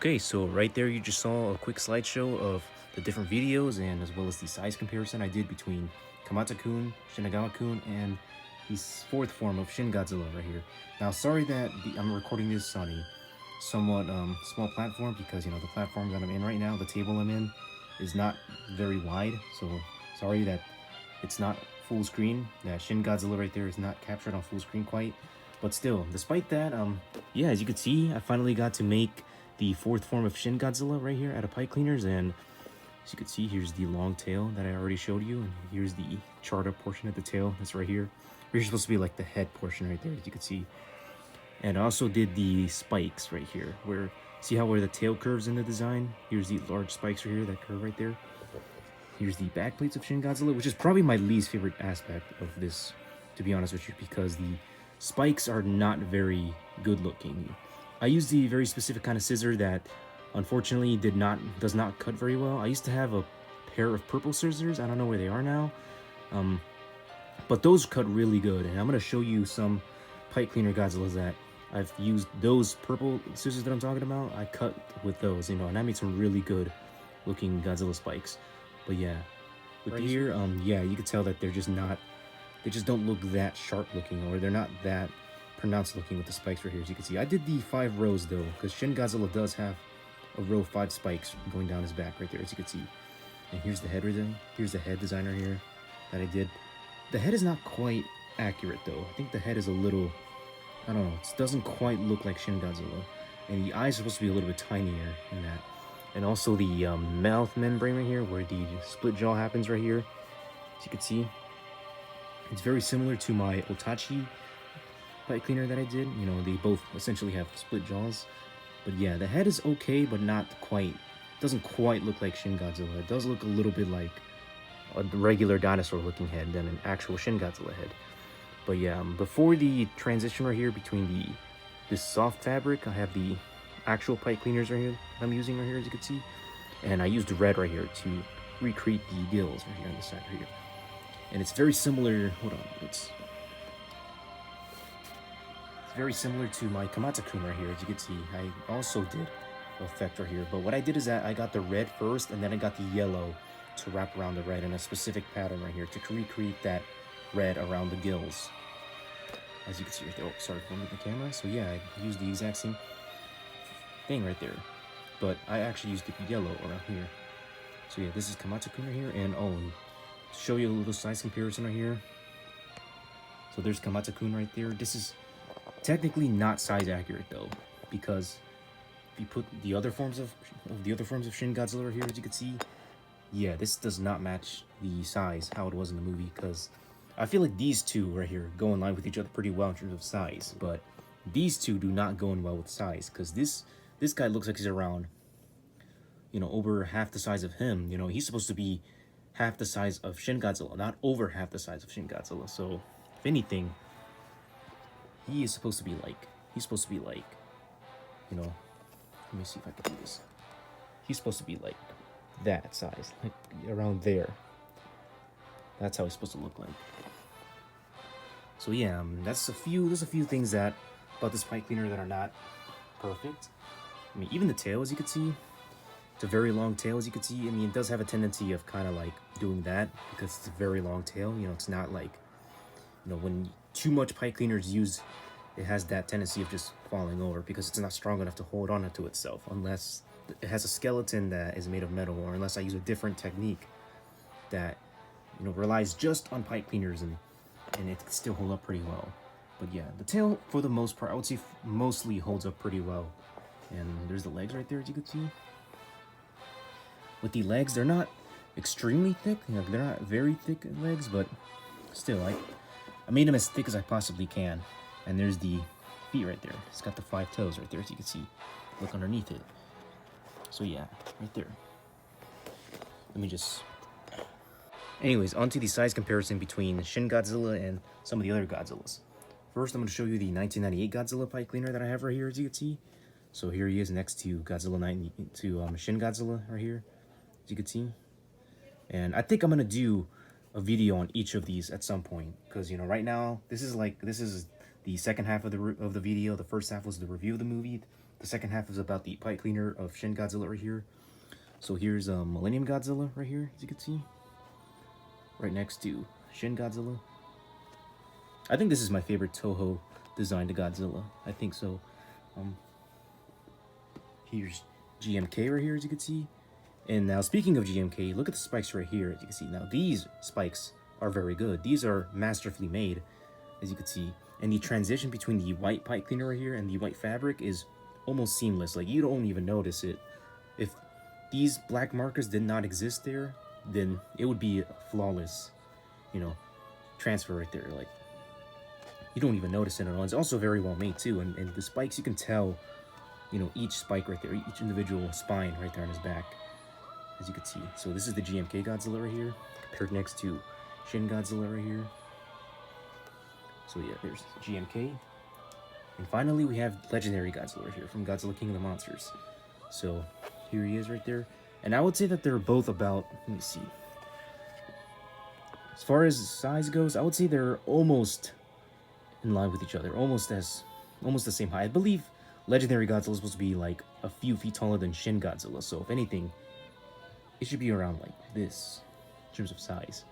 Okay, so right there you just saw a quick slideshow of the different videos and as well as the size comparison I did between Kamata-kun, Shin-kun, and the fourth form of Shin Godzilla right here. Now, sorry that I'm recording this on a somewhat small platform because, the platform that I'm in right now, the table I'm in, is not very wide. So sorry that it's not full screen. That Shin Godzilla right there is not captured on full screen quite. But still, despite that, yeah, as you can see, I finally got to make the fourth form of Shin Godzilla right here at a Pipecleaners, and as you can see, here's the long tail that I already showed you, and here's the charred up portion of the tail that's right here. Here's supposed to be like the head portion right there, as you can see. And I also did the spikes right here, where see how where the tail curves in the design? Here's the large spikes right here that curve right there. Here's the back plates of Shin Godzilla, which is probably my least favorite aspect of this, to be honest with you, because the spikes are not very good looking. I used the very specific kind of scissor that unfortunately does not cut very well. I used to have a pair of purple scissors. I don't know where they are now. But those cut really good, and I'm going to show you some Pipe-cleaner Godzillas that I've used those purple scissors that I'm talking about. I cut with those, and I made some really good looking Godzilla spikes. But yeah, with right here, yeah, you can tell that they're just not, they just don't look that sharp looking, or they're not that pronounced looking with the spikes right here. As you can see, I did the 5 rows though, because Shin Godzilla does have a row of 5 spikes going down his back right there, as you can see. And here's the head design. Here's the head designer here that I did. The head is not quite accurate though. I think the head is a little, I don't know, it doesn't quite look like Shin Godzilla. And the eyes are supposed to be a little bit tinier in that. And also the mouth membrane right here, where the split jaw happens right here, as you can see. It's very similar to my Otachi pipe cleaner that I did. They both essentially have split jaws. But yeah, the head is okay, but not quite, doesn't quite look like Shin Godzilla. It does look a little bit like a regular dinosaur looking head than an actual Shin Godzilla head. But yeah, before the transition right here between this soft fabric, I have the actual pipe cleaners right here I'm using right here, as you can see. And I used red right here to recreate the gills right here on the side right here. And it's very similar, hold on, it's very similar to my Kamata-kun right here, as you can see. I also did effect right here, but what I did is that I got the red first, and then I got the yellow to wrap around the red in a specific pattern right here to recreate that red around the gills, as you can see right there. Oh, sorry for moving the camera. So yeah, I used the exact same thing right there, but I actually used the yellow around here. So yeah, this is Kamata-kun right here, and show you a little size comparison right here. So there's Kamata-kun right there. This is technically not size accurate though, because if you put the other forms of Shin Godzilla right here, as you can see, yeah, this does not match the size how it was in the movie, because I feel like these two right here go in line with each other pretty well in terms of size, but these two do not go in well with size, because this guy looks like he's around, over half the size of him. He's supposed to be half the size of Shin Godzilla, not over half the size of Shin Godzilla. So if anything, he's supposed to be like, let me see if I can do this. He's supposed to be like that size, like around there. That's how he's supposed to look like. So yeah, there's a few things that about this pipe cleaner that are not perfect. I mean, even the tail, as you can see, it's a very long tail, as you can see. I mean, it does have a tendency of kind of like doing that because it's a very long tail. It's not like, when too much pipe cleaners use, it has that tendency of just falling over because it's not strong enough to hold on to itself, unless it has a skeleton that is made of metal, or unless I use a different technique that, relies just on pipe cleaners, and it can still hold up pretty well. But yeah, the tail, for the most part, I would say mostly holds up pretty well. And there's the legs right there, as you can see. With the legs, they're not extremely thick. They're not very thick legs, but still, I made them as thick as I possibly can. And there's the feet right there. It's got the 5 toes right there, as you can see. Look underneath it. So yeah, right there. Let me just... Anyways, onto the size comparison between Shin Godzilla and some of the other Godzillas. First, I'm going to show you the 1998 Godzilla pipe cleaner that I have right here, as you can see. So here he is next to Shin Godzilla right here, as you can see. And I think I'm going to do a video on each of these at some point, because right now this is the second half of the video. The first half was the review of the movie. the second half is about the Pipe-cleaner of Shin Godzilla right here. So here's Millennium Godzilla right here, as you can see, right next to Shin Godzilla. I think this is my favorite Toho designed Godzilla. I think so. Here's GMK right here, as you can see. And now, speaking of GMK, look at the spikes right here, as you can see. Now, these spikes are very good. These are masterfully made, as you can see. And the transition between the white pipe cleaner right here and the white fabric is almost seamless. Like, you don't even notice it. If these black markers did not exist there, then it would be a flawless, you know, transfer right there. Like, you don't even notice it at all. It's also very well made, too. And the spikes, you can tell, you know, each spike right there, each individual spine right there on his back, as you can see. So this is the GMK Godzilla right here, compared next to Shin Godzilla right here. So yeah, there's GMK. And finally, we have Legendary Godzilla right here from Godzilla King of the Monsters. So here he is right there. And I would say that they're both about, let me see. As far as size goes, I would say they're almost in line with each other, almost the same height. I believe Legendary Godzilla is supposed to be like a few feet taller than Shin Godzilla. So if anything, it should be around like this in terms of size.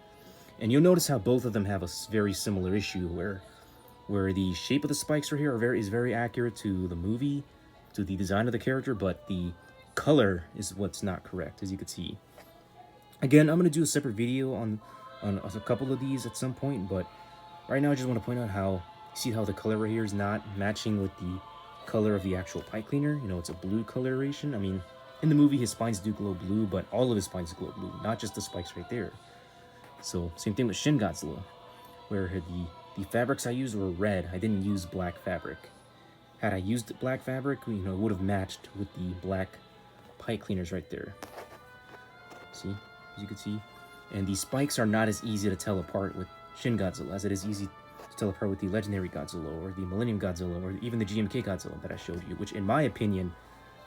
And you'll notice how both of them have a very similar issue where the shape of the spikes right here is very accurate to the movie, to the design of the character, but the color is what's not correct, as you can see. Again, I'm going to do a separate video on a couple of these at some point, but right now I just want to point out how, see how the color right here is not matching with the color of the actual pipe cleaner. You know, it's a blue coloration. I mean, in the movie, his spines do glow blue, but all of his spines glow blue, not just the spikes right there. So, same thing with Shin Godzilla, where the fabrics I used were red. I didn't use black fabric. Had I used black fabric, you know, it would have matched with the black pipe cleaners right there. See, as you can see. And the spikes are not as easy to tell apart with Shin Godzilla as it is easy to tell apart with the Legendary Godzilla or the Millennium Godzilla or even the GMK Godzilla that I showed you, which in my opinion,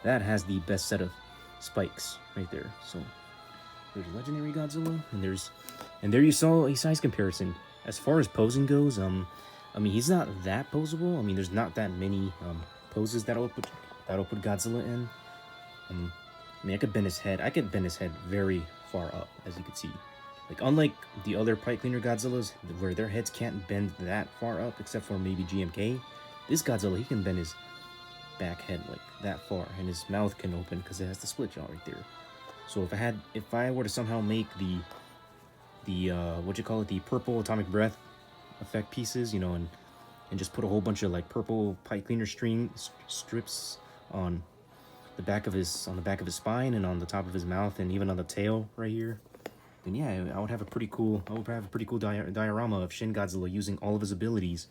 that has the best set of spikes right there. So there's Legendary Godzilla, and there you saw a size comparison. As far as posing goes, I mean, he's not that posable. I mean, there's not that many poses that'll put Godzilla in. I mean, I could bend his head. I could bend his head very far up, as you can see. Like, unlike the other Pipe-cleaner Godzillas, where their heads can't bend that far up, except for maybe GMK, this Godzilla, he can bend his back head like that far, and his mouth can open because it has the split jaw right there. So if I were to somehow make the the purple atomic breath effect pieces, you know, and just put a whole bunch of like purple pipe cleaner strips on the back of his spine and on the top of his mouth and even on the tail right here, then yeah, I would have a pretty cool diorama of Shin Godzilla using all of his abilities.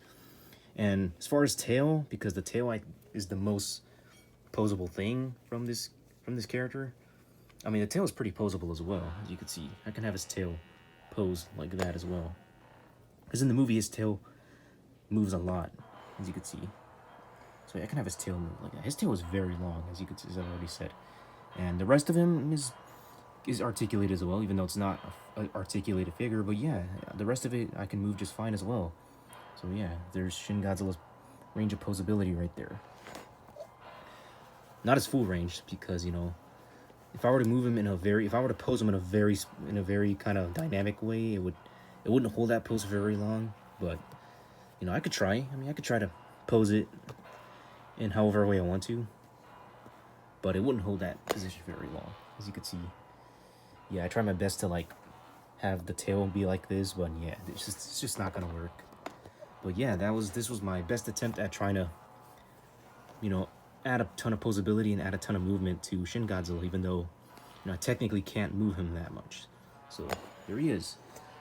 And as far as tail, because the tail is the most posable thing from this character. I mean, the tail is pretty posable as well, as you can see. I can have his tail posed like that as well. Because in the movie, his tail moves a lot, as you can see. So yeah, I can have his tail move like that. His tail is very long, as you can see, as I already said. And the rest of him is articulated as well, even though it's not an articulated figure. But yeah, the rest of it I can move just fine as well. So yeah, there's Shin Godzilla's range of posability right there. Not his full range, because, you know, if I were to move him if I were to pose him in a very kind of dynamic way, it wouldn't hold that pose for very long. But, you know, I could try. I mean, I could try to pose it in however way I want to, but it wouldn't hold that position very long, as you can see. Yeah, I try my best to like have the tail be like this, but yeah, it's just not gonna work. But yeah, this was my best attempt at trying to, you know, add a ton of posability and add a ton of movement to Shin Godzilla, even though, you know, I technically can't move him that much. So here he is.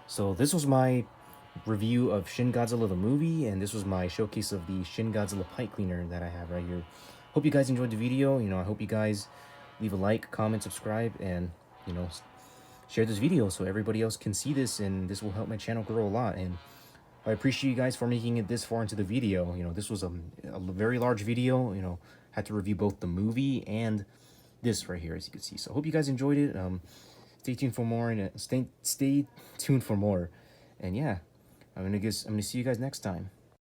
So this was my review of Shin Godzilla the movie, and this was my showcase of the Shin Godzilla pipe cleaner that I have right here. Hope you guys enjoyed the video. You know, I hope you guys leave a like, comment, subscribe, and, you know, share this video so everybody else can see this, and this will help my channel grow a lot. And I appreciate you guys for making it this far into the video. You know, this was a very large video. You know, had to review both the movie and this right here, as you can see. So I hope you guys enjoyed it. Stay tuned for more, and stay tuned for more. And yeah, I'm gonna see you guys next time.